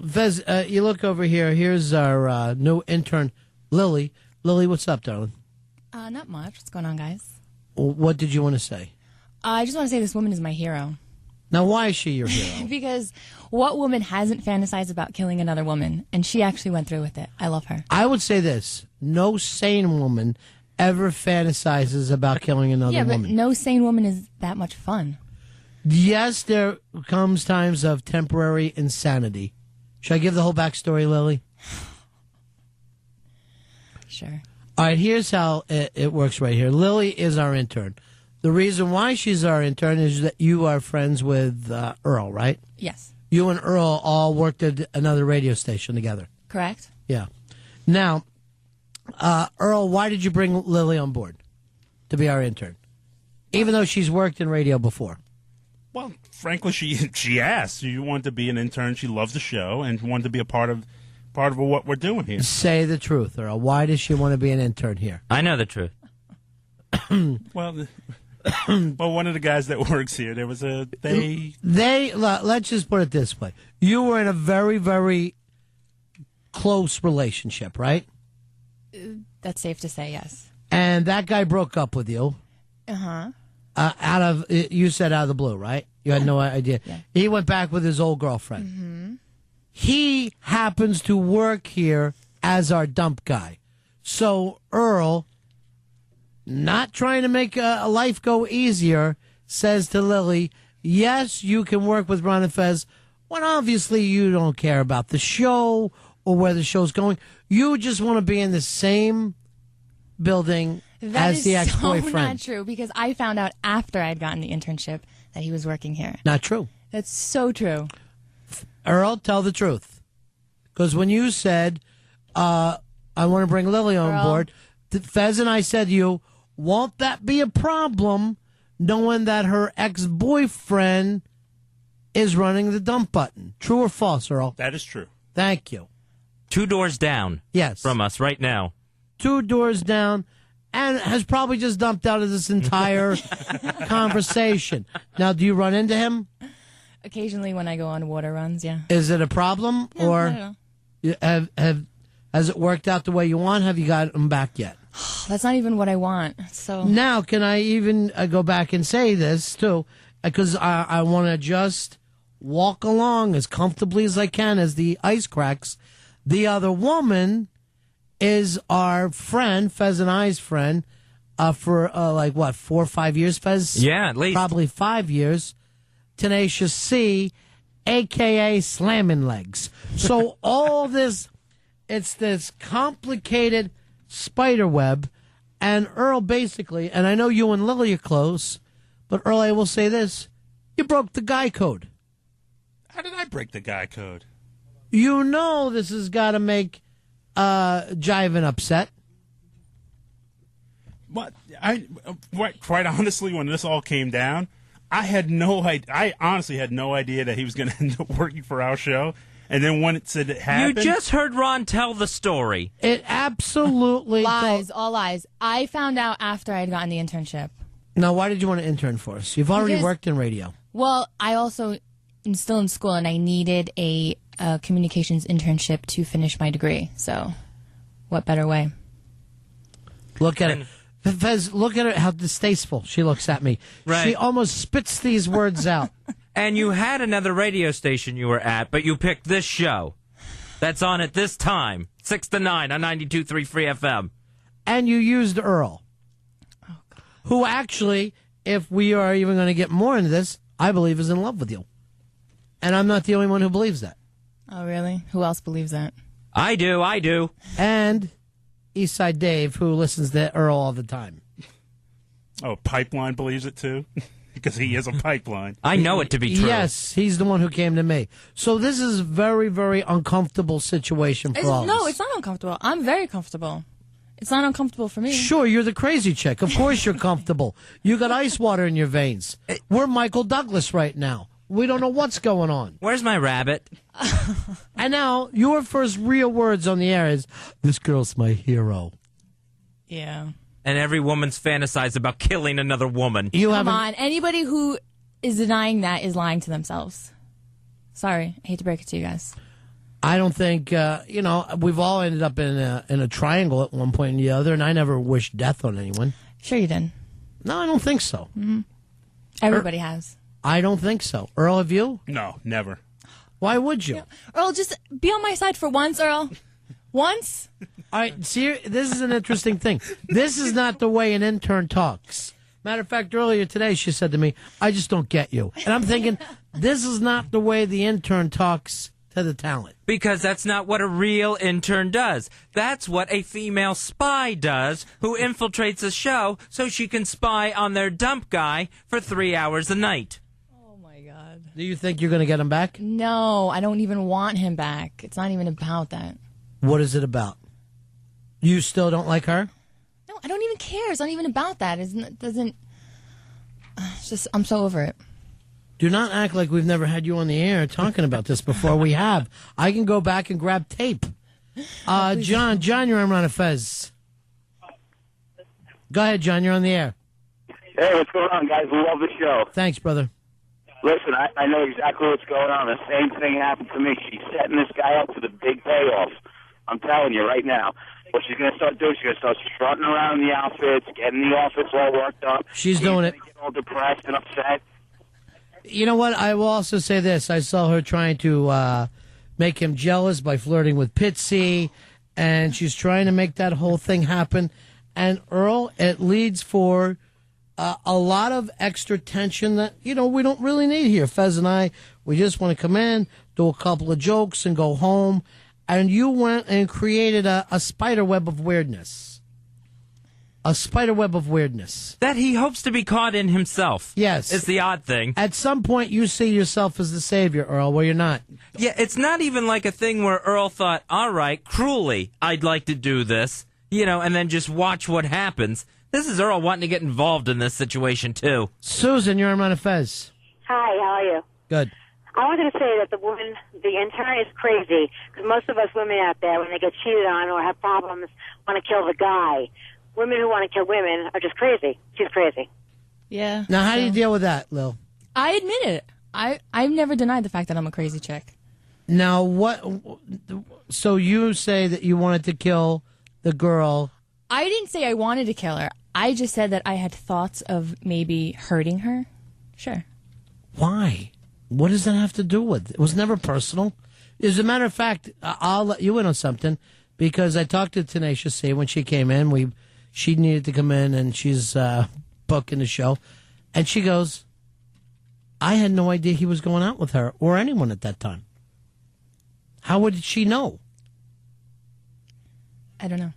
Fez, you look over here. Here's our new intern, Lily. Lily, what's up, darling? Not much. What's going on, guys? What did you want to say? I just want to say this woman is my hero. Now, why is she your hero? Because what woman hasn't fantasized about killing another woman? And she actually went through with it. I love her. I would say this. No sane woman ever fantasizes about killing another woman. Yeah, but no sane woman is that much fun. Yes, there comes times of temporary insanity. Should I give the whole backstory, Lily? Sure. All right, here's how it works right here. Lily is our intern. The reason why she's our intern is that you are friends with Earl, right? Yes. You and Earl all worked at another radio station together. Correct. Yeah. Now, Earl, why did you bring Lily on board to be our intern? Even though she's worked in radio before. Well, frankly, she asked. She wanted to be an intern. She loves the show and wanted to be a part of what we're doing here. Say the truth, Earl. Why does she want to be an intern here? I know the truth. Well, one of the guys that works here, there was let's just put it this way. You were in a very, very close relationship, right? That's safe to say, yes. And that guy broke up with you. Uh-huh. You said out of the blue, right? You had no idea. Yeah. He went back with his old girlfriend. Mm-hmm. He happens to work here as our dump guy. So Earl, not trying to make a life go easier, says to Lily, yes, you can work with Ron and Fez when obviously you don't care about the show or where the show's going. You just want to be in the same building as the ex-boyfriend. That is so not true, because I found out after I'd gotten the internship that he was working here. Not true. That's so true. Earl, tell the truth. Because when you said, I want to bring Lily on board, Fez and I said to you, won't that be a problem knowing that her ex-boyfriend is running the dump button? True or false, Earl? That is true. Thank you. 2 doors down. Yes. From us right now. 2 doors down, and has probably just dumped out of this entire conversation. Now, do you run into him? Occasionally when I go on water runs, yeah. Is it a problem? Yeah, or I don't know. Has it worked out the way you want? Have you got him back yet? That's not even what I want. So now, can I even go back and say this, too? Because I want to just walk along as comfortably as I can as the ice cracks. The other woman is our friend, Fez and I's friend, for 4 or 5 years, Fez? Yeah, at least. Probably 5 years. Tenacious C, a.k.a. Slamming Legs. So all this, it's this complicated spider web, and Earl basically, and I know you and Lily are close, but Earl, I will say this, you broke the guy code. How did I break the guy code? You know this has got to make Jiven upset. What? Quite honestly, when this all came down, I honestly had no idea that he was going to end up working for our show. And then when it said it happened... You just heard Ron tell the story. It absolutely... Lies, all lies. I found out after I had gotten the internship. Now, why did you want to intern for us? You've already worked in radio. Well, I also am still in school, and I needed a communications internship to finish my degree. So, what better way? Look at it. Fez, look at her, how distasteful she looks at me. Right. She almost spits these words out. And you had another radio station you were at, but you picked this show. That's on at this time, 6 to 9 on 92.3 Free FM. And you used Earl, who actually, if we are even going to get more into this, I believe is in love with you. And I'm not the only one who believes that. Oh, really? Who else believes that? I do. And Eastside Dave, who listens to Earl all the time. Oh, Pipeline believes it too? Because he is a pipeline. I know it to be true. Yes, he's the one who came to me. So this is a very, very uncomfortable situation for all of us. No, it's not uncomfortable. I'm very comfortable. It's not uncomfortable for me. Sure, you're the crazy chick. Of course you're comfortable. You got ice water in your veins. We're Michael Douglas right now. We don't know what's going on. Where's my rabbit? And now, your first real words on the air is, this girl's my hero. Yeah. And every woman's fantasized about killing another woman. Come on. Anybody who is denying that is lying to themselves. Sorry. I hate to break it to you guys. I don't think, we've all ended up in a triangle at one point or the other, and I never wished death on anyone. Sure you did. No, I don't think so. Everybody has. I don't think so. Earl, have you? No, never. Why would you? Earl, just be on my side for once, Earl. Once? All right, see, this is an interesting thing. This is not the way an intern talks. Matter of fact, earlier today she said to me, I just don't get you. And I'm thinking, this is not the way the intern talks to the talent. Because that's not what a real intern does. That's what a female spy does who infiltrates a show so she can spy on their dump guy for 3 hours a night. Oh, my God. Do you think you're going to get him back? No, I don't even want him back. It's not even about that. What is it about? You still don't like her? No, I don't even care. It's not even about that. It's just, I'm so over it. Do not act like we've never had you on the air talking about this before. We have. I can go back and grab tape. John, you're on Ron and Fez. Go ahead, John. You're on the air. Hey, what's going on, guys? We love the show. Thanks, brother. Listen, I know exactly what's going on. The same thing happened to me. She's setting this guy up for the big payoff. I'm telling you right now. What she's going to start doing, she's going to start strutting around in the outfits, getting the outfits all worked up. She's doing it. Get all depressed and upset. You know what? I will also say this. I saw her trying to make him jealous by flirting with Pitsy, and she's trying to make that whole thing happen. And Earl, it leads for a lot of extra tension that, we don't really need here. Fez and I, we just want to come in, do a couple of jokes, and go home. And you went and created a spider web of weirdness. A spider web of weirdness. That he hopes to be caught in himself. Yes. It's the odd thing. At some point, you see yourself as the savior, Earl, where you're not. Yeah, it's not even like a thing where Earl thought, all right, cruelly, I'd like to do this, and then just watch what happens. This is Earl wanting to get involved in this situation, too. Susan, you're on Ron and Fez. Hi, how are you? Good. I wanted to say that the woman, the intern, is crazy because most of us women out there, when they get cheated on or have problems, want to kill the guy. Women who want to kill women are just crazy. She's crazy. Yeah. Now, how do you deal with that, Lil? I admit it. I've never denied the fact that I'm a crazy chick. Now, so you say that you wanted to kill the girl. I didn't say I wanted to kill her. I just said that I had thoughts of maybe hurting her. Sure. Why? What does that have to do with? It was never personal. As a matter of fact, I'll let you in on something because I talked to Tenacious C when she came in. She needed to come in, and she's booking the show. And she goes, I had no idea he was going out with her or anyone at that time. How would she know? I don't know.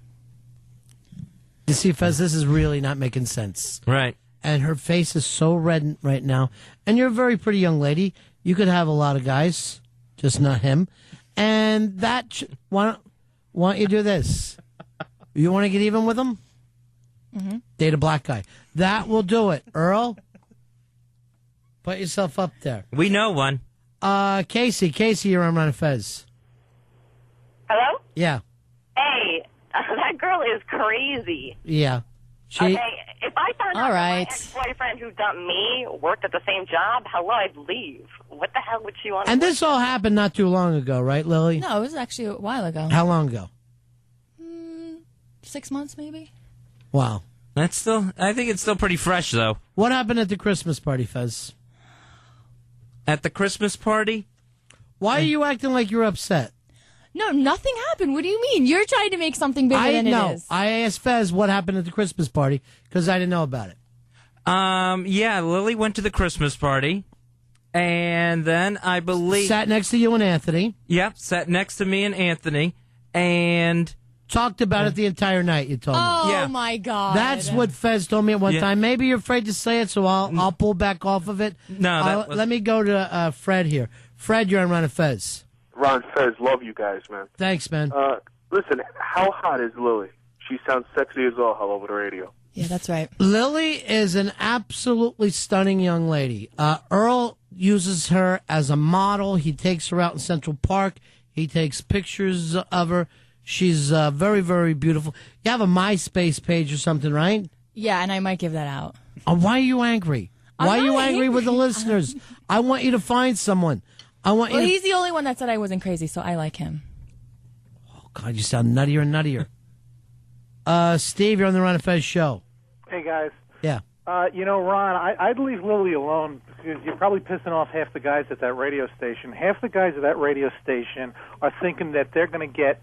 You see, Fez, this is really not making sense. Right. And her face is so red right now. And you're a very pretty young lady. You could have a lot of guys, just not him. And why don't you do this? You want to get even with him? Mm-hmm. Date a black guy. That will do it. Earl, put yourself up there. We know one. Casey, you're on Ron and Fez. Hello? Yeah. Hey, that girl is crazy. Yeah. Okay, if I found out All that right. my ex-boyfriend who dumped me worked at the same job, hello, I'd leave. What the hell would she want? And this all happened not too long ago, right, Lily? No, it was actually a while ago. How long ago? 6 months, maybe. Wow. I think it's still pretty fresh, though. What happened at the Christmas party, Fez? At the Christmas party? Why are you acting like you're upset? No, nothing happened. What do you mean? You're trying to make something bigger than it is. I asked Fez what happened at the Christmas party because I didn't know about it. Yeah, Lily went to the Christmas party, and then I believe... Sat next to you and Anthony. Yep, sat next to me and Anthony, and... Talked about it the entire night, you told me. Oh, Yeah. my God. That's what Fez told me at one Yeah. time. Maybe you're afraid to say it, so I'll pull back off of it. No, Let me go to Fred here. Fred, you're on Ron and Fez. Ron, Fez, love you guys, man. Thanks, man. Listen, how hot is Lily? She sounds sexy as all hell over the radio. Yeah, that's right. Lily is an absolutely stunning young lady. Earl uses her as a model. He takes her out in Central Park. He takes pictures of her. She's very, very beautiful. You have a MySpace page or something, right? Yeah, and I might give that out. Why are you angry? I'm Why are you not angry with the angry. listeners? I want you to find someone. I want Well, you. he's the only one that said I wasn't crazy, so I like him. Oh God, you sound nuttier and nuttier. Steve, you're on the Ron and Fez show. Hey, guys. Yeah. Ron, I'd leave Lily alone because you're probably pissing off half the guys at that radio station. Half the guys at that radio station are thinking that they're going to get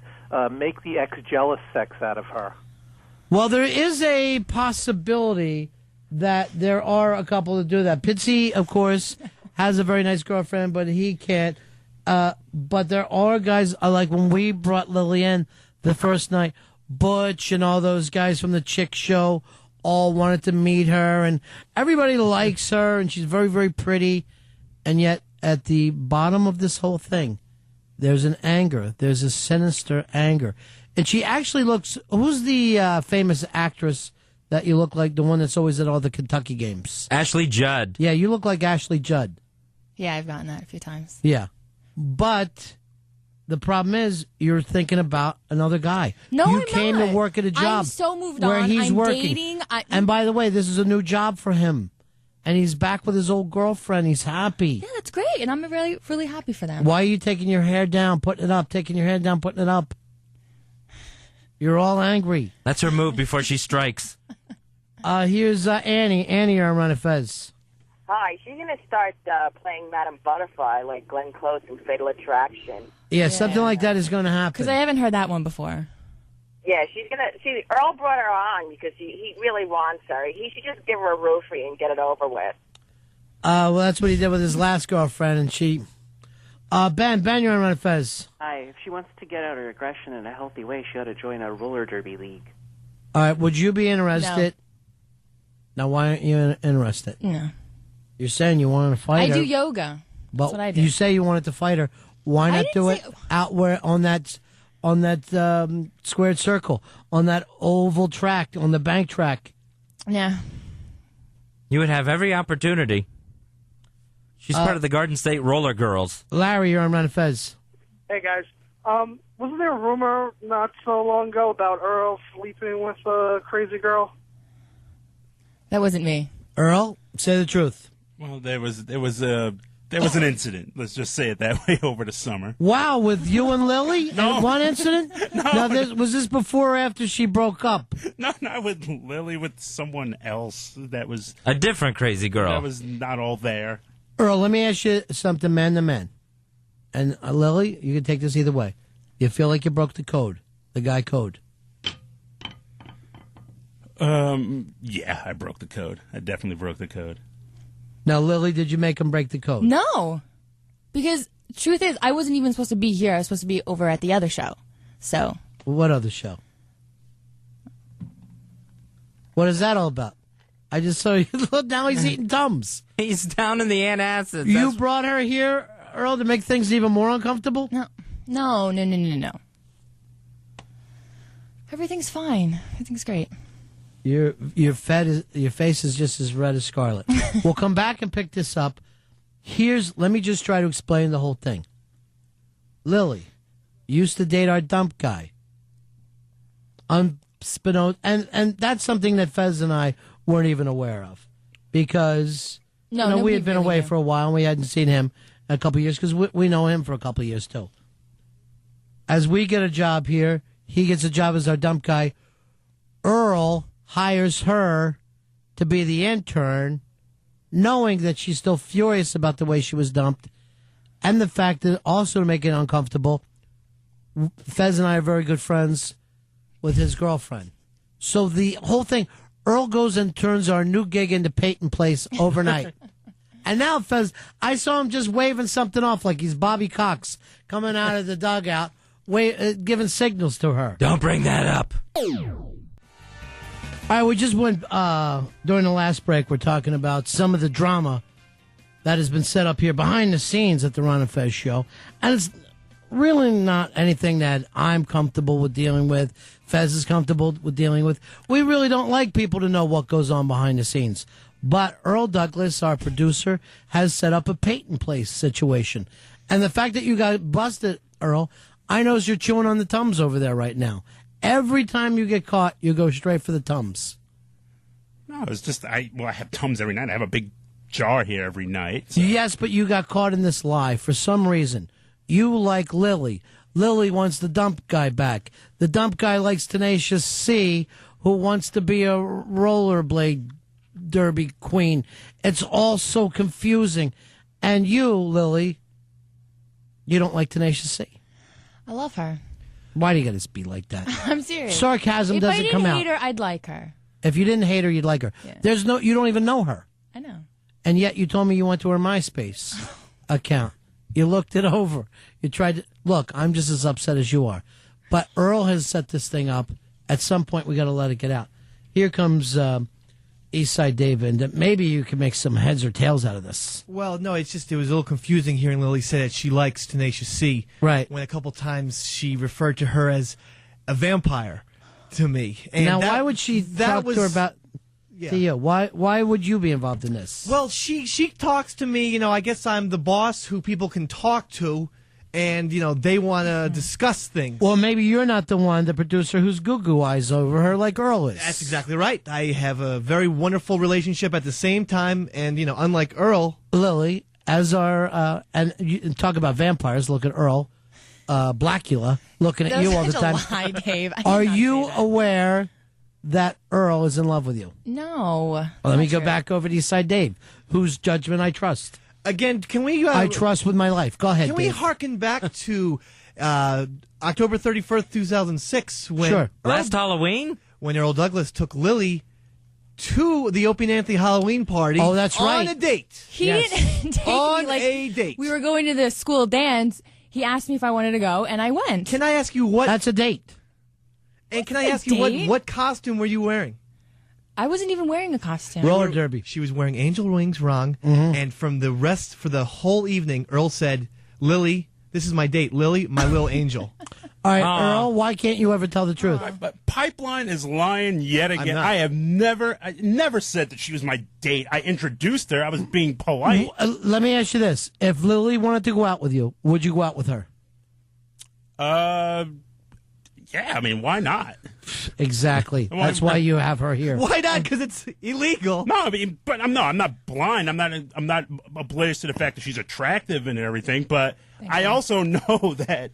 make the ex jealous sex out of her. Well, there is a possibility that there are a couple that do that. Pitsy, of course, has a very nice girlfriend, but he can't. But there are guys, like when we brought Lily in the first night, Butch and all those guys from the Chick Show all wanted to meet her, and everybody likes her, and she's very, very pretty. And yet, at the bottom of this whole thing, there's an anger. There's a sinister anger. And she actually looks... Who's the famous actress that you look like, the one that's always at all the Kentucky games? Ashley Judd. Yeah, you look like Ashley Judd. Yeah, I've gotten that a few times. Yeah. But the problem is you're thinking about another guy. No, you I'm came not. to work at a job. I'm so moved where on. he's I'm working. dating. And by the way, this is a new job for him. And he's back with his old girlfriend. He's happy. Yeah, that's great, and I'm really, really happy for them. Why are you taking your hair down, putting it up, taking your hair down, putting it up? You're all angry. That's her move before she strikes. Here's Annie. Annie, you're on Run Fez. Hi, she's going to start playing Madame Butterfly like Glenn Close in Fatal Attraction. Yeah, something like that is going to happen. Because I haven't heard that one before. Yeah, she's going to... See, Earl brought her on because he really wants her. He should just give her a roofie and get it over with. Well, that's what he did with his last girlfriend, and she... Ben, you're on Run Fez. Hi, if she wants to get out her aggression in a healthy way, she ought to join a roller derby league. All right, would you be interested? No. Now, why aren't you interested? No. You're saying you want to fight I her. do yoga. But That's what I do. you say you wanted to fight her. Why not do it out where on that squared circle, on that oval track, on the bank track? Yeah. You would have every opportunity. She's part of the Garden State Roller Girls. Larry, you're on Run Fez. Hey, guys. Wasn't there a rumor not so long ago about Earl sleeping with a crazy girl? That wasn't me. Earl, say the truth. Well, there was an incident. Let's just say it that way over the summer. Wow, with you and Lily? No. And one incident? No. Now, was this before or after she broke up? No, not with Lily, with someone else that was... A different crazy girl. That was not all there. Earl, let me ask you something man to man. And Lily, you can take this either way. You feel like you broke the code, the guy code. Yeah, I broke the code. I definitely broke the code. Now, Lily, did you make him break the code? No. Because truth is, I wasn't even supposed to be here. I was supposed to be over at the other show. So. What other show? What is that all about? I just saw you. Look, now he's eating Tums. He's down in the antacids. You brought her here, Earl, to make things even more uncomfortable? No. Everything's fine. Everything's great. Your face is just as red as scarlet. We'll come back and pick this up. Let me just try to explain the whole thing. Lily used to date our dump guy. Unbeknownst, and that's something that Fez and I weren't even aware of, because we had been away for a while and we hadn't seen him in a couple of years, because we know him for a couple of years too. As we get a job here, he gets a job as our dump guy. Earl hires her to be the intern, knowing that she's still furious about the way she was dumped, and the fact that also to make it uncomfortable, Fez and I are very good friends with his girlfriend. So the whole thing, Earl goes and turns our new gig into Peyton Place overnight. And now Fez, I saw him just waving something off like he's Bobby Cox coming out of the dugout, giving signals to her. Don't bring that up. All right, we just went, during the last break, we're talking about some of the drama that has been set up here behind the scenes at the Ron and Fez show. And it's really not anything that I'm comfortable with dealing with, Fez is comfortable with dealing with. We really don't like people to know what goes on behind the scenes. But Earl Douglas, our producer, has set up a Peyton Place situation. And the fact that you got busted, Earl, I know you're chewing on the Tums over there right now. Every time you get caught, you go straight for the Tums. No, it's just I have Tums every night. I have a big jar here every night. So. Yes, but you got caught in this lie for some reason. You like Lily. Lily wants the dump guy back. The dump guy likes Tenacious C, who wants to be a rollerblade derby queen. It's all so confusing. And you, Lily, you don't like Tenacious C. I love her. Why do you got to be like that? I'm serious. Sarcasm doesn't come out. If I didn't hate her, I'd like her. If you didn't hate her, you'd like her. Yeah. You don't even know her. I know. And yet you told me you went to her MySpace account. You looked it over. You tried to... Look, I'm just as upset as you are. But Earl has set this thing up. At some point, we got to let it get out. Here comes Eastside Dave, and maybe you can make some heads or tails out of this. Well, no, it was a little confusing hearing Lily say that she likes Tenacious C. Right. When a couple times she referred to her as a vampire to me. And now, why would she talk to her about... Yeah. To you? Why would you be involved in this? Well, she talks to me, I guess I'm the boss who people can talk to, and, they want to discuss things. Well, maybe you're not the one, the producer, who's goo-goo eyes over her like Earl is. That's exactly right. I have a very wonderful relationship at the same time, and, unlike Earl... Lily, as our... and you talk about vampires, look at Earl, Blackula, looking at you all the time. Such a lie, Dave. Are you aware that Earl is in love with you? No. Well, let me go back over to Eastside Dave, whose judgment I trust. Again, can we... I trust with my life. Go ahead, Can we Dave. harken back to October 31st, 2006, when... Sure. Last Halloween? When Earl Douglas took Lily to the Opie and Anthony Halloween party. Oh, that's right. On a date. He didn't take On me, like, a date. We were going to the school dance. He asked me if I wanted to go, and I went. Can I ask you what... That's a date. And can I ask you what costume were you wearing? I wasn't even wearing a costume. Roller derby. She was wearing angel wings wrong. And from the rest, for the whole evening, Earl said, Lily, this is my date. Lily, my little angel. All right, Earl, why can't you ever tell the truth? But Pipeline is lying yet again. I never said that she was my date. I introduced her. I was being polite. Let me ask you this. If Lily wanted to go out with you, would you go out with her? Yeah, I mean, why not? Exactly. That's why you have her here. Why not? Because it's illegal. No, I mean, but I'm not blind. I'm not oblivious to the fact that she's attractive and everything. But I also know that.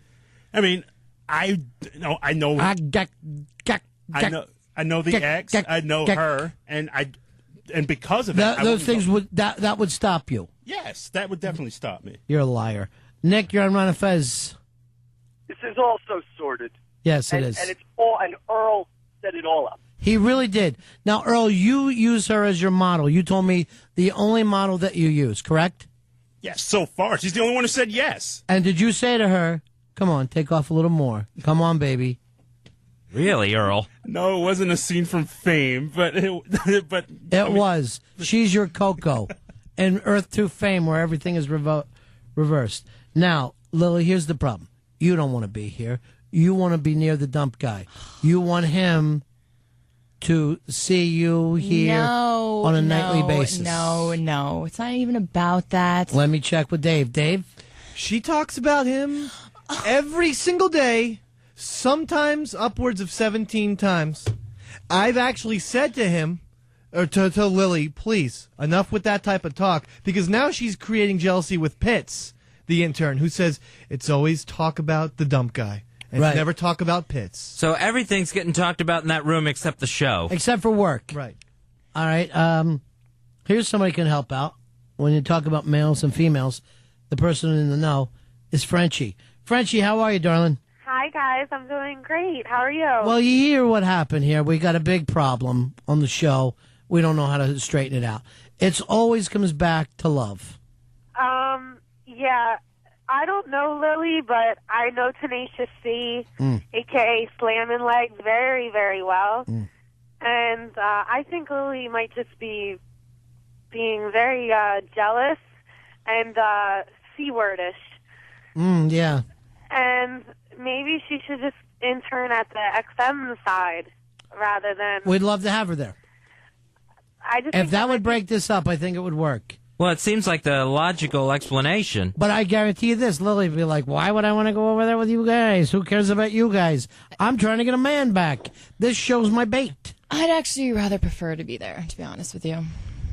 I mean, I know. I know the ex. I know her, and because of that, those things would stop you. Yes, that would definitely stop me. You're a liar, Nick. You're on Ron and Fez. This is all so sordid. Yes, it is. And it's all. And Earl set it all up. He really did. Now, Earl, you use her as your model. You told me the only model that you use, correct? Yes, so far. She's the only one who said yes. And did you say to her, come on, take off a little more. Come on, baby. Really, Earl? No, it wasn't a scene from Fame, but it was. She's your Coco in Earth 2 Fame, where everything is reversed. Now, Lily, here's the problem. You don't want to be here. You want to be near the dump guy. You want him to see you here on a nightly basis. No. It's not even about that. Let me check with Dave. Dave? She talks about him every single day, sometimes upwards of 17 times. I've actually said to him, or to Lily, please, enough with that type of talk, because now she's creating jealousy with Pitts, the intern, who says it's always talk about the dump guy. And never talk about Pitts. So everything's getting talked about in that room except the show. Except for work. Right. All right. Here's somebody who can help out. When you talk about males and females, the person in the know is Frenchie. Frenchie, how are you, darling? Hi, guys. I'm doing great. How are you? Well, you hear what happened here. We got a big problem on the show. We don't know how to straighten it out. It always comes back to love. Yeah. I don't know Lily, but I know Tenacious C, a.k.a. Slammin' Legs, very, very well. And I think Lily might just be being very jealous and C-wordish. Yeah. And maybe she should just intern at the XM side rather than... We'd love to have her there. If that would break this up, I think it would work. Well, it seems like the logical explanation. But I guarantee you this, Lily would be like, why would I want to go over there with you guys? Who cares about you guys? I'm trying to get a man back. This show's my bait. I'd actually rather prefer to be there, to be honest with you.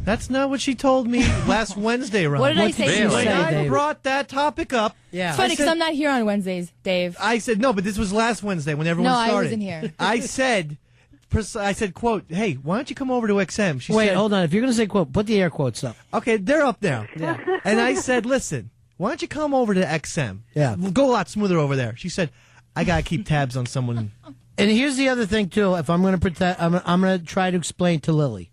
That's not what she told me last Wednesday, Ron. What did I say to you? When I Dave? brought that topic up, It's funny because I'm not here on Wednesdays, Dave. I said no, but this was last Wednesday when everyone No, started. I wasn't here. I said, quote, hey, why don't you come over to XM? She Wait, said, hold on. If you're going to say quote, put the air quotes up. okay, they're up now. Yeah. And I said, listen, why don't you come over to XM? Yeah. We'll go a lot smoother over there. She said, I got to keep tabs on someone. And here's the other thing too. If I'm going to pretend, I'm going to try to explain to Lily,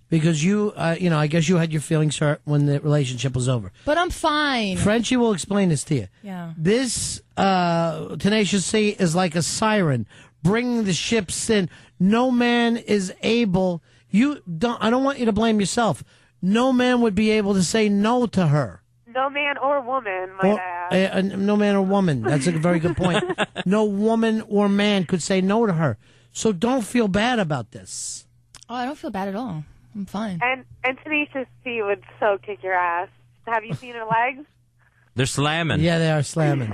because you, I guess you had your feelings hurt when the relationship was over. But I'm fine. Frenchie will explain this to you. Yeah. This Tenacious C is like a siren bringing the ships in. No man is able. I don't want you to blame yourself. No man would be able to say no to her. No man or woman, might I add. No man or woman. That's a very good point. No woman or man could say no to her. So don't feel bad about this. Oh, I don't feel bad at all. I'm fine. And Tenacious C would so kick your ass. Have you seen her legs? They're slamming. Yeah, they are slamming.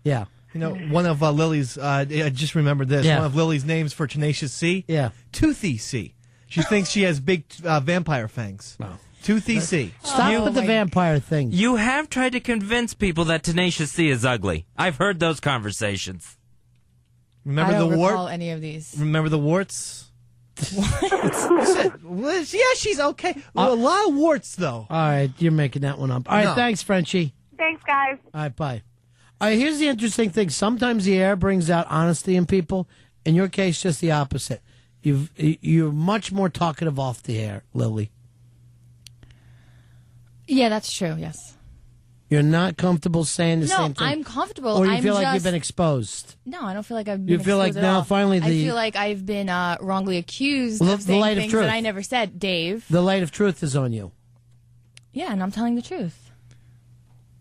Yeah. You know, one of Lily's, I just remembered this, Yeah. one of Lily's names for Tenacious C, Yeah. Toothy C. She thinks she has big vampire fangs. Wow. Toothy C. Stop with the vampire thing. You have tried to convince people that Tenacious C is ugly. I've heard those conversations. Remember I don't the wart? recall any of these. Remember the warts? What? Yeah, she's okay. A lot of warts, though. All right, you're making that one up. All right, No. thanks, Frenchie. Thanks, guys. All right, bye. All right, here's the interesting thing. Sometimes the air brings out honesty in people. In your case, just the opposite. You're much more talkative off the air, Lily. Yeah, that's true. Yes. You're not comfortable saying the No, same thing. I'm comfortable. Or you I'm feel like you've just- been exposed. No, I don't feel like I've been. You feel like exposed at now all. finally I the- feel like I've been wrongly accused Well, of the saying light of things truth. that I never said, Dave. The light of truth is on you. Yeah, and I'm telling the truth.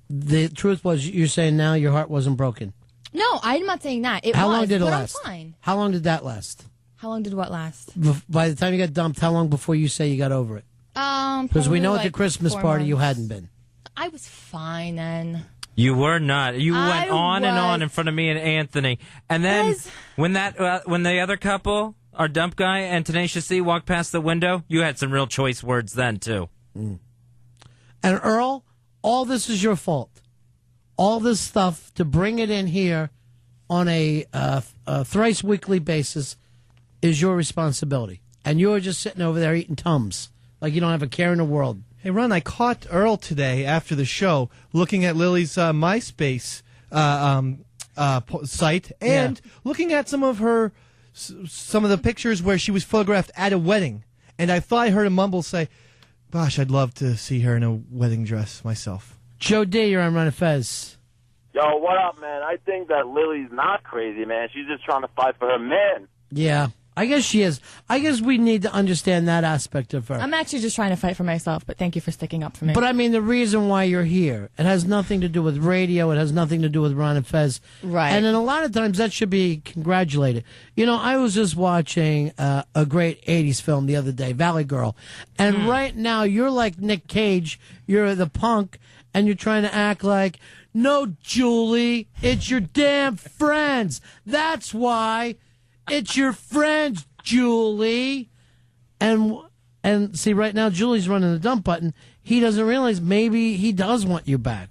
The truth was you're saying now your heart wasn't broken. No, I'm not saying that. It How was, long did it but last? I'm fine. How long did that last? How long did what last? By the time you got dumped, how long before you say you got over it? Because we Probably know at the like Christmas 4 party you months. hadn't been. I was fine then. You were not. You I went on and on was. in front of me and Anthony. And then when the other couple, our dump guy and Tenacious C, walked past the window, you had some real choice words then, too. And Earl, all this is your fault. All this stuff to bring it in here on a thrice weekly basis is your responsibility. And you're just sitting over there eating Tums like you don't have a care in the world. Hey, Ron, I caught Earl today after the show looking at Lily's MySpace site and looking at some of the pictures where she was photographed at a wedding. And I thought I heard a mumble say, gosh, I'd love to see her in a wedding dress myself. Joe D, you're on Run of Fez. Yo, what up, man? I think that Lily's not crazy, man. She's just trying to fight for her man. Yeah, I guess she is. I guess we need to understand that aspect of her. I'm actually just trying to fight for myself, but thank you for sticking up for me. But I mean, the reason why you're here, it has nothing to do with radio. It has nothing to do with Ron and Fez. Right. And then a lot of times that should be congratulated. You know, I was just watching a great 80s film the other day, Valley Girl. And right now you're like Nick Cage. You're the punk. And you're trying to act like, no, Julie, it's your damn friends. That's why. It's your friends, Julie. And see, right now, Julie's running the dump button. He doesn't realize maybe he does want you back.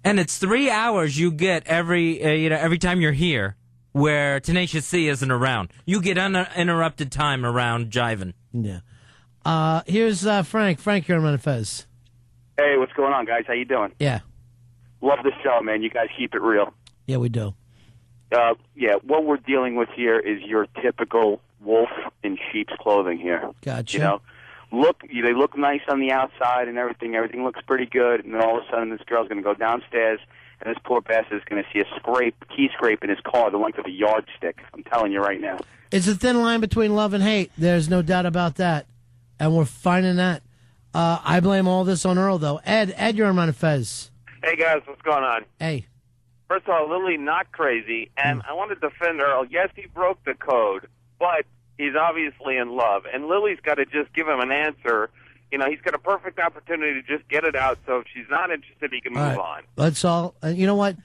And it's 3 hours you get every time you're here where Tenacious C isn't around. You get uninterrupted time around Jiven. Yeah. Here's Frank. Frank, you're on Run of Fez. Hey, what's going on, guys? How you doing? Yeah. Love the show, man. You guys keep it real. Yeah, we do. Yeah, what we're dealing with here is your typical wolf in sheep's clothing here. Gotcha. You know, they look nice on the outside and everything. Everything looks pretty good, and then all of a sudden this girl's going to go downstairs, and this poor bastard is going to see a key scrape in his car the length of a yardstick. I'm telling you right now. It's a thin line between love and hate. There's no doubt about that. And we're finding that. I blame all this on Earl, though. Ed, you're on Run of Fez. Hey, guys, what's going on? Hey. First of all, Lily, not crazy, and I want to defend Earl. Yes, he broke the code, but he's obviously in love, and Lily's got to just give him an answer. You know, he's got a perfect opportunity to just get it out, so if she's not interested, he can move on. Let's all, you know what?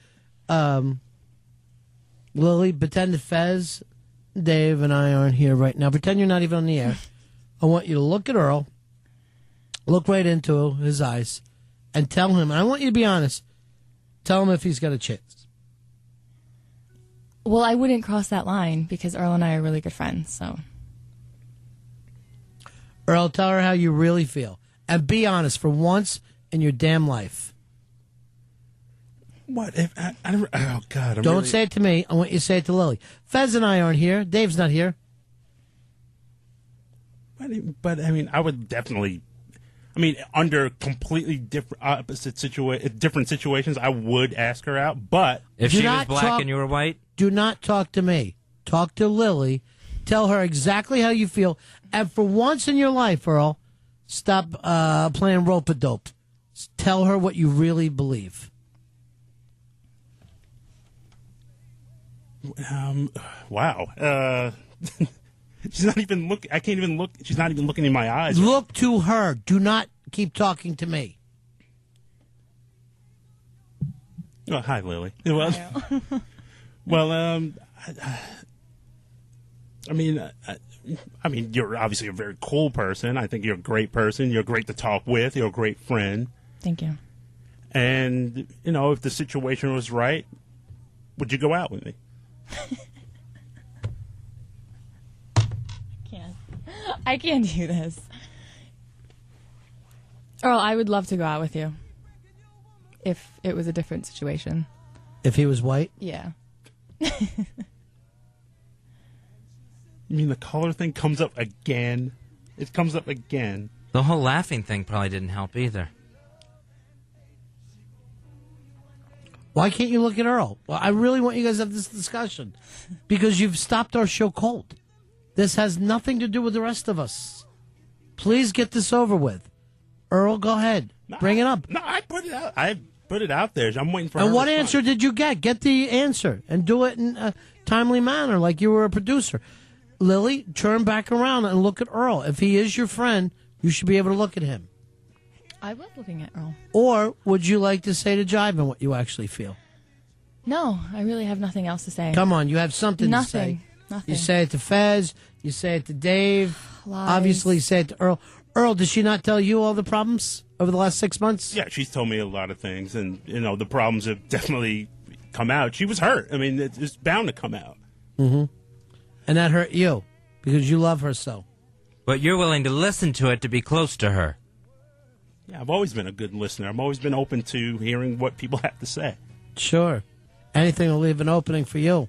Lily, pretend that Fez, Dave, and I aren't here right now. Pretend you're not even on the air. I want you to look at Earl, Look right into his eyes and tell him, and I want you to be honest, tell him if he's got a chance. Well, I wouldn't cross that line because Earl and I are really good friends, so. Earl, tell her how you really feel. And be honest for once in your damn life. What if oh God! Don't say it to me. I want you to say it to Lily. Fez and I aren't here. Dave's not here. But I mean, I would definitely. I mean, under completely different situations, I would ask her out. But if she was black and you were white, do not talk to me. Talk to Lily. Tell her exactly how you feel. And for once in your life, Earl, stop playing rope-a-dope. Tell her what you really believe. Wow. She's not even look. I can't even look. She's not even looking in my eyes. Look to her. Do not keep talking to me. Oh, hi, Lily. Well, I mean, you're obviously a very cool person. I think you're a great person. You're great to talk with. You're a great friend. Thank you. And, you know, if the situation was right, would you go out with me? I can't do this. Earl, I would love to go out with you. If it was a different situation. If he was white? Yeah. You mean the color thing comes up again? It comes up again. The whole laughing thing probably didn't help either. Why can't you look at Earl? Well, I really want you guys to have this discussion. Because you've stopped our show cold. This has nothing to do with the rest of us. Please get this over with. Earl, go ahead. Bring it up. No, I put it out. I put it out there. I'm waiting for her And what response. answer did you get? Get the answer and do it in a timely manner like you were a producer. Lily, turn back around and look at Earl. If he is your friend, you should be able to look at him. I was looking at Earl. Or would you like to say to Jiven what you actually feel? No, I really have nothing else to say. Come on, you have something to Nothing. say. Nothing. You say it to Fez. You say it to Dave. Lies. Obviously, you say it to Earl. Earl, does she not tell you all the problems over the last 6 months? Yeah, she's told me a lot of things, and you know the problems have definitely come out. She was hurt. I mean, it's bound to come out. Mm-hmm. And that hurt you because you love her so. But you're willing to listen to it to be close to her. Yeah, I've always been a good listener. I've always been open to hearing what people have to say. Sure. Anything will leave an opening for you.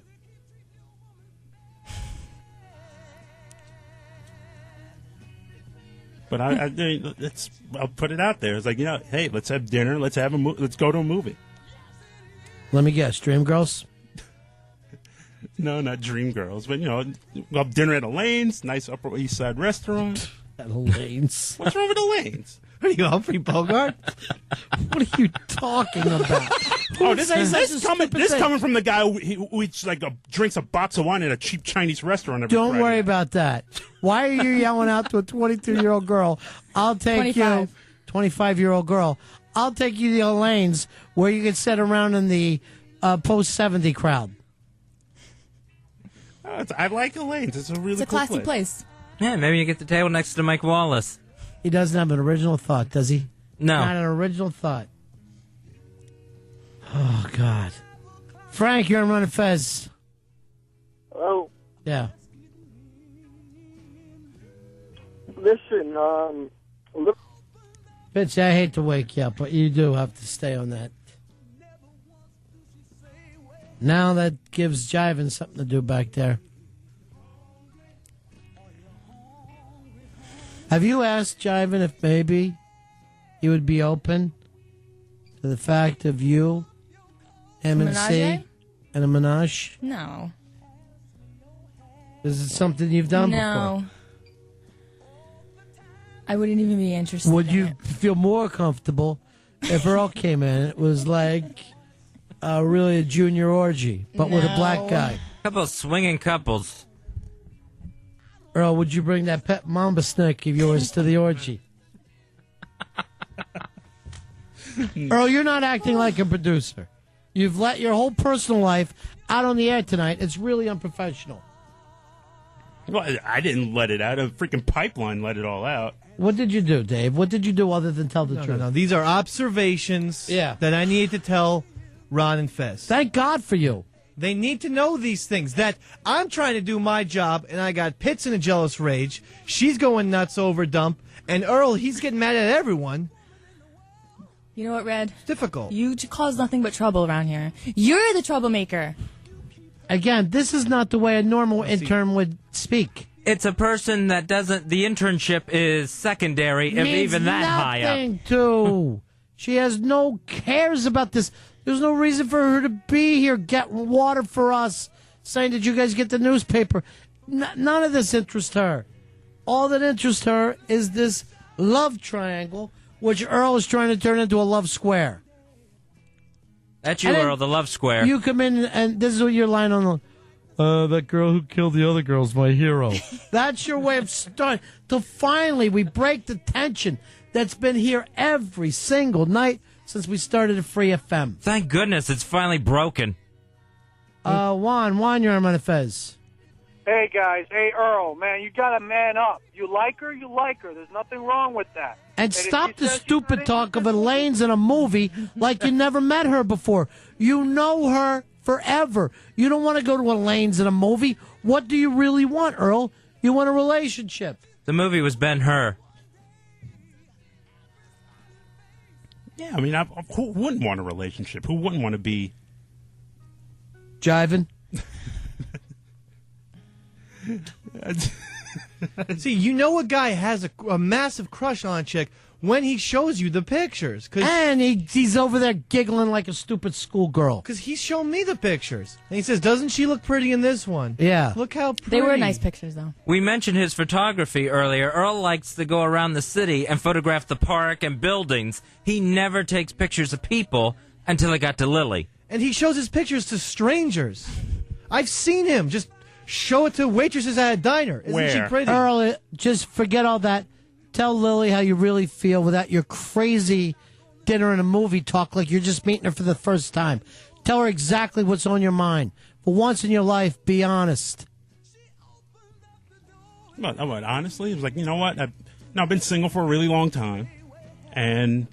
But I'll put it out there. It's like, you know, hey, let's have dinner. Let's have let's go to a movie. Let me guess, Dreamgirls? No, not Dreamgirls, but you know, we'll have dinner at Elaine's, nice Upper East Side restaurant. At Elaine's. What's wrong with Elaine's? Are you Humphrey Bogart? What are you talking about? Oh, this coming from the guy who eats drinks a box of wine at a cheap Chinese restaurant every Don't Friday. worry about that. Why are you yelling out to a 22-year-old girl? I'll take 25. you, 25-year-old girl. I'll take you to Elaine's where you can sit around in the post-70 crowd. Oh, I like Elaine's. It's a really It's a cool classy place. Yeah, maybe you get the table next to Mike Wallace. He doesn't have an original thought, does he? No. Not an original thought. Oh, God. Frank, you're on Run and Fez. Hello. Yeah. Listen, look. Bitch, I hate to wake you up, but you do have to stay on that. Now that gives Jiven something to do back there. Have you asked Jiven if maybe he would be open to the fact of you, him and C, Menage? and a menage? No. Is it something you've done No. before? I wouldn't even be interested Would in you it. feel more comfortable if Earl came in? It was like really a junior orgy, but with a black guy. Couple of swinging couples. Earl, would you bring that pet mamba snake of yours to the orgy? Earl, you're not acting like a producer. You've let your whole personal life out on the air tonight. It's really unprofessional. Well, I didn't let it out. A freaking pipeline let it all out. What did you do, Dave? What did you do other than tell the truth? No. These are observations Yeah. that I need to tell Ron and Fez. Thank God for you. They need to know these things, that I'm trying to do my job, and I got Pitts in a jealous rage. She's going nuts over Dump, and Earl, he's getting mad at everyone. You know what, Red? It's difficult. You cause nothing but trouble around here. You're the troublemaker. Again, this is not the way a normal intern would speak. It's a person that doesn't. The internship is secondary, if Means even that high up. nothing to. She has no cares about this. There's no reason for her to be here getting water for us, saying, did you guys get the newspaper? None of this interests her. All that interests her is this love triangle, which Earl is trying to turn into a love square. That's you, And then Earl, the love square. You come in, and this is what you're lying on that girl who killed the other girl's my hero. That's your way of starting. Till finally we break the tension that's been here every single night since we started at Free FM. Thank goodness it's finally broken. Juan, you're on Fez. Hey, guys. Hey, Earl, man, you got to man up. You like her, you like her. There's nothing wrong with that. And if stop she the says stupid talk of Elaine's in a movie like you never met her before. You know her forever. You don't want to go to Elaine's in a movie. What do you really want, Earl? You want a relationship. The movie was Ben-Hur. Yeah, I mean, who wouldn't want a relationship? Who wouldn't want to be... Jiven? See, you know a guy has a massive crush on a chick when he shows you the pictures. And he's over there giggling like a stupid schoolgirl. Because he's shown me the pictures. And he says, doesn't she look pretty in this one? Yeah. Look how pretty. They were nice pictures, though. We mentioned his photography earlier. Earl likes to go around the city and photograph the park and buildings. He never takes pictures of people until it got to Lily. And he shows his pictures to strangers. I've seen him just show it to waitresses at a diner. Isn't she pretty? Earl, just forget all that. Tell Lily how you really feel without your crazy dinner and a movie talk like you're just meeting her for the first time. Tell her exactly what's on your mind. For once in your life, be honest. But honestly, it was like, you know what? I've been single for a really long time, and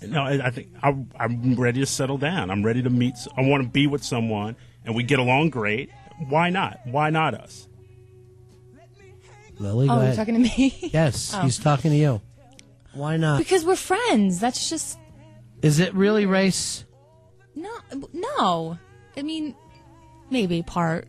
I think I'm ready to settle down. I'm ready to meet. I want to be with someone, and we get along great. Why not? Why not us? Lily, go you're ahead. talking to me? Yes, Oh. he's talking to you. Why not? Because we're friends. That's just... Is it really race? No. I mean, maybe part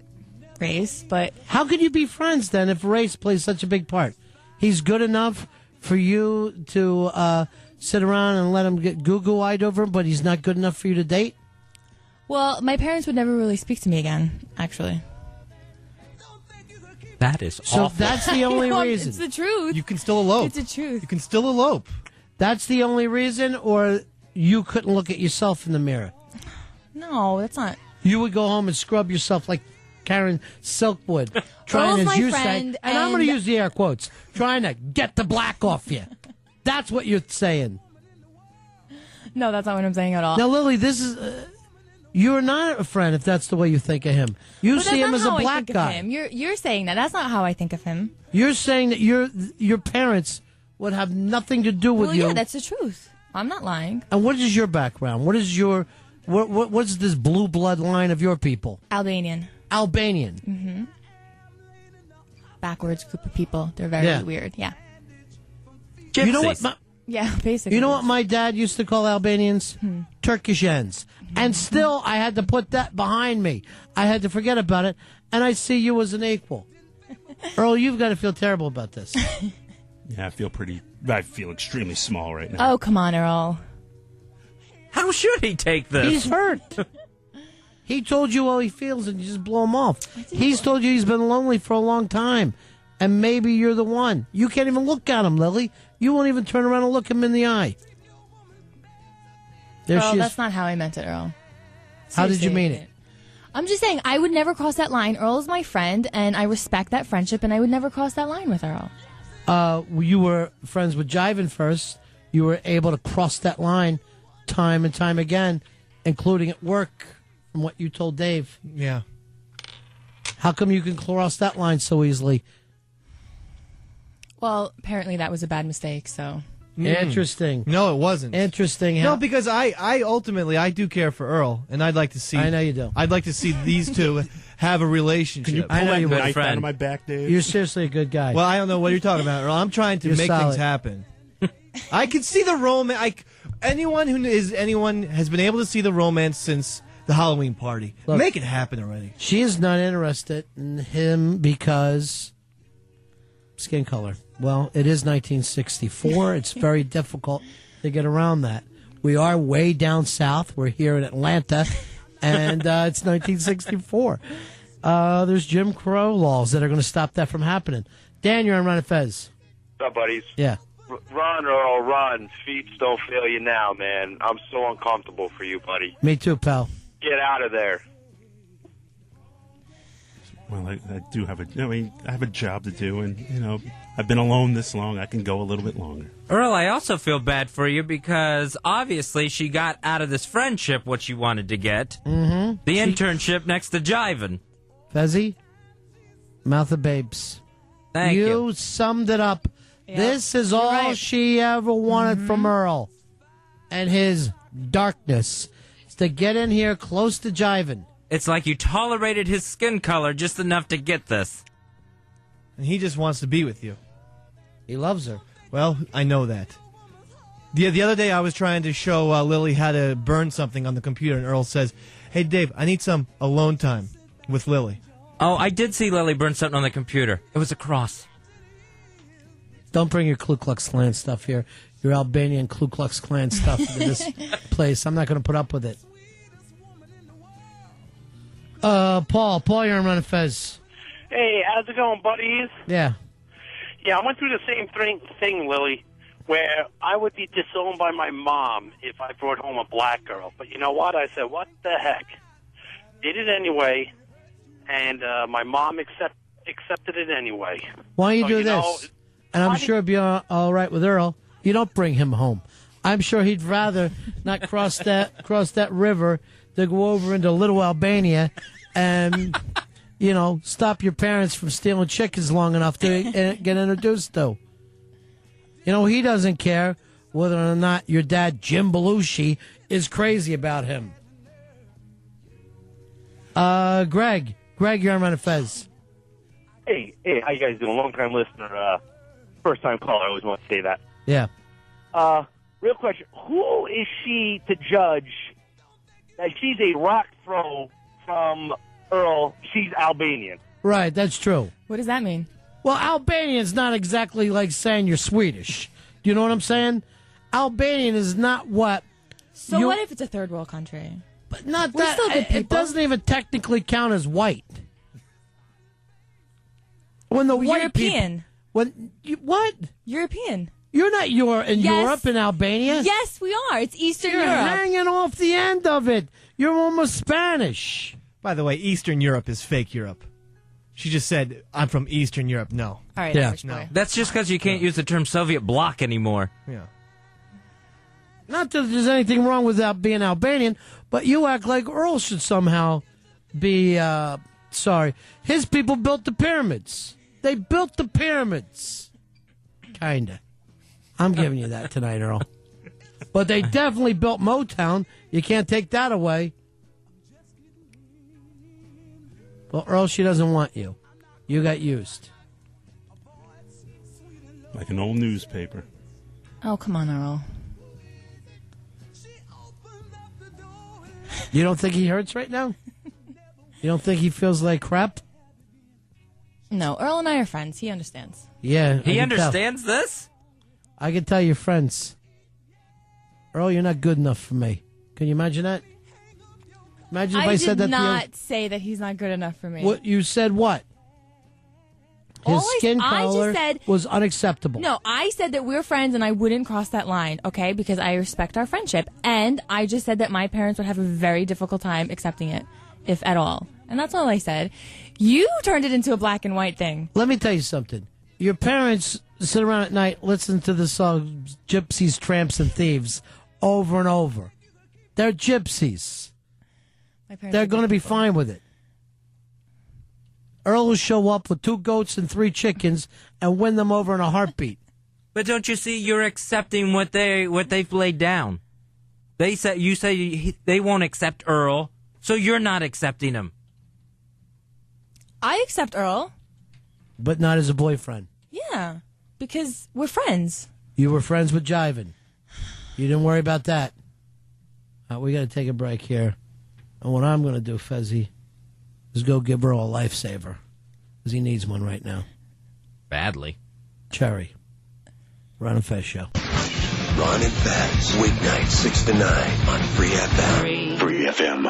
race, but... How could you be friends then if race plays such a big part? He's good enough for you to sit around and let him get goo-goo-eyed over him, but he's not good enough for you to date? Well, my parents would never really speak to me again, actually. That is So awful. that's the only Well, reason. It's the truth. You can still elope. It's the truth. You can still elope. That's the only reason, or you couldn't look at yourself in the mirror? No, that's not... You would go home and scrub yourself like Karen Silkwood, trying, Earl's as my you friend, say, and I'm going to and- use the air quotes, trying to get the black off you. That's what you're saying. No, that's not what I'm saying at all. Now, Lily, this is... you're not a friend if that's the way you think of him. You But see that's him not as a how I black think of guy. him. You're saying that. That's not how I think of him. You're saying that your parents would have nothing to do with Well, you. yeah, that's the truth. I'm not lying. And what is your background? What is your... what's this blue blood line of your people? Albanian. Albanian. Mm-hmm. Backwards group of people. They're very Yeah. weird. Yeah. You know what? Yeah, basically. You know what my dad used to call Albanians? Turkish ends. And still, I had to put that behind me. I had to forget about it, and I see you as an equal. Earl, you've got to feel terrible about this. Yeah, I feel extremely small right now. Oh, come on, Earl. How should he take this? He's hurt. He told you how he feels, and you just blow him off. He's told you he's been lonely for a long time, and maybe you're the one. You can't even look at him, Lily. You won't even turn around and look him in the eye. There Earl, she is. that's not how I meant it, Earl. How did you Seriously. mean it? I'm just saying, I would never cross that line. Earl is my friend, and I respect that friendship, and I would never cross that line with Earl. You were friends with Jiven first. You were able to cross that line time and time again, including at work, from what you told Dave. Yeah. How come you can cross that line so easily? Well, apparently that was a bad mistake, so. Interesting. No, it wasn't. Interesting. No, because I ultimately I do care for Earl, and I'd like to see. I know you do. I'd like to see these two have a relationship. Can you pull I know that you would. knife out of my back, Dave? You're seriously a good guy. Well, I don't know what you're talking about, Earl. I'm trying to You're make solid. things happen. I can see the romance. Anyone has been able to see the romance since the Halloween party. Look, make it happen already. She is not interested in him because skin color. Well, it is 1964. It's very difficult to get around that. We are way down south. We're here in Atlanta, and it's 1964. There's Jim Crow laws that are going to stop that from happening. Dan, you're on Ron and Fez. What's up, buddies? Yeah. Run, Earl, run. Feet don't fail you now, man. I'm so uncomfortable for you, buddy. Me too, pal. Get out of there. Well, I do have I have a job to do, and, I've been alone this long. I can go a little bit longer. Earl, I also feel bad for you because obviously she got out of this friendship what she wanted to get. Mm-hmm. The internship next to Jiven. Fezzy, mouth of babes. Thank you. You summed it up. Yep. This is all right. she ever wanted from Earl and his darkness. Is to get in here close to Jiven. It's like you tolerated his skin color just enough to get this. And he just wants to be with you. He loves her. Well, I know that. The other day I was trying to show Lily how to burn something on the computer, and Earl says, "Hey, Dave, I need some alone time with Lily." Oh, I did see Lily burn something on the computer. It was a cross. Don't bring your Ku Klux Klan stuff here. Your Albanian Ku Klux Klan stuff into this place. I'm not going to put up with it. Paul, you're on Ron and Fez. Hey, how's it going, buddies? Yeah. Yeah, I went through the same thing, Lily, where I would be disowned by my mom if I brought home a black girl. But you know what? I said, what the heck? Did it anyway, and my mom accepted it anyway. Why don't you So, do you know, this? And I'm sure it'd be all right with Earl. You don't bring him home. I'm sure he'd rather not cross that river to go over into Little Albania and, stop your parents from stealing chickens long enough to get introduced to. He doesn't care whether or not your dad, Jim Belushi, is crazy about him. Greg, you're on Ron and Fez. Hey, how you guys doing? Long-time listener, first-time caller. I always want to say that. Yeah. Real question. Who is she to judge that she's a rock throw from Earl? She's Albanian. Right, that's true. What does that mean? Well, Albanian's not exactly like saying you're Swedish. Do you know what I'm saying? Albanian is not what... So what if it's a third world country? But not We're that... still good It people. doesn't even technically count as white. When the We're white European. What? European. You're not in Yes. Europe and Albania? Yes, we are. It's Eastern You're Europe. hanging off the end of it. You're almost Spanish. By the way, Eastern Europe is fake Europe. She just said, "I'm from Eastern Europe." No. All right, Yeah. Irish boy. That's just because you can't use the term Soviet bloc anymore. Yeah. Not that there's anything wrong with that being Albanian, but you act like Earl should somehow be, sorry. His people built the pyramids. They built the pyramids. Kinda. I'm giving you that tonight, Earl. But they definitely built Motown. You can't take that away. Well, Earl, she doesn't want you. You got used. Like an old newspaper. Oh, come on, Earl. You don't think he hurts right now? You don't think he feels like crap? No, Earl and I are friends. He understands. Yeah. He understands this? I can tell your friends. Earl, you're not good enough for me. Can you imagine that? Imagine if I said that did to you. not say that he's not good enough for me. What you said? What? His skin I just color said- was unacceptable. No, I said that we're friends and I wouldn't cross that line, okay? Because I respect our friendship. And I just said that my parents would have a very difficult time accepting it, if at all. And that's all I said. You turned it into a black and white thing. Let me tell you something. Your parents sit around at night, listen to the song Gypsies, Tramps, and Thieves over and over. They're gypsies. My parents They're are going to good be people. fine with it. Earl will show up with 2 goats and 3 chickens and win them over in a heartbeat. But don't you see? You're accepting what they've laid down. They say they won't accept Earl, so you're not accepting him. I accept Earl. But not as a boyfriend. Yeah, because we're friends. You were friends with Jiven. You didn't worry about that. We got to take a break here. And what I'm going to do, Fezzi, is go give Earl a lifesaver. Because he needs one right now. Badly. Cherry. Ron and Fez Show. Ron and Fez, weeknights 6 to 9 on Free FM. Free FM.